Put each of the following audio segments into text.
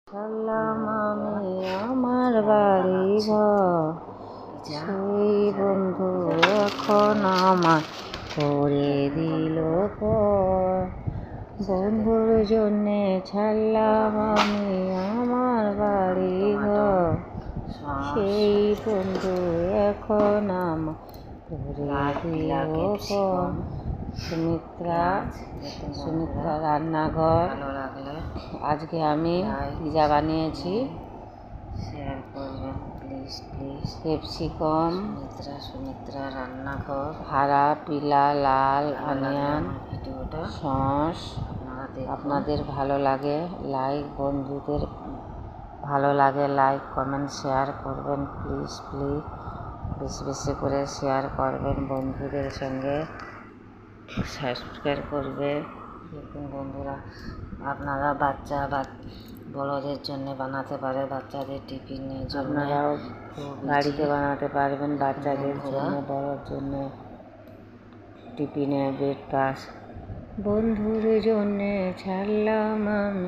ছাড়লাম আমি আমার বাড়ি ঘর, সেই বন্ধু এখন আমার করে দিল পর। বন্ধুর জন্যে ছাড়লাম আমি আমার বাড়ি ঘর, সেই বন্ধু এখন আমার করে দিল পর। সুমিত্রা রান্নাঘর। আজকে আমি পিজা বানিয়েছি, শেয়ার করবেন প্লিজ প্লিজ। ক্যাপসিকাম, সুমিত্রা রান্নাঘর, হারা পিলা লাল অনিয়ন, সস। আপনাদের ভালো লাগে লাইক, বন্ধুদের ভালো লাগে লাইক কমেন্ট শেয়ার করবেন প্লিজ প্লিজ। বেশি বেশি করে শেয়ার করবেন বন্ধুদের সঙ্গে, সাবস্ক্রাইব করবে। দেখুন বন্ধুরা, আপনারা বাচ্চা বা বড়দের জন্য বানাতে পারে, বাচ্চাদের টিফিনের জন্য আপনারাও বাড়িতে বানাতে পারবেন, বাচ্চাদের জন্য বড়োর জন্য টিফিনে ব্রেকফাস্ট। বন্ধুর জন্যে ছাড়লাম আমি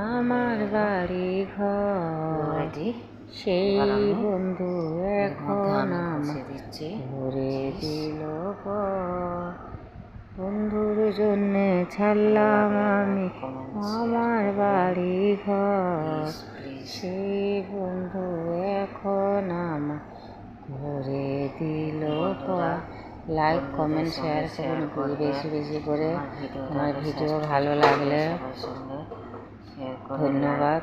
আমার বাড়ি ঘর, সেই বন্ধু এখন আমার ঘুরে দিল পর। বন্ধুর জন্যে ছাড়লাম আমি আমার বাড়ি ঘর, সেই বন্ধু এখন আমার ঘুরে দিল পর। লাইক কমেন্ট শেয়ার করুন বেশি বেশি করে। আমার ভিডিও ভালো লাগলে ধন্যবাদ।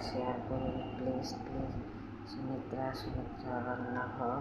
শেয়ার করুন প্লিজ প্লিজ। সুমিত্রা রান্নাঘর।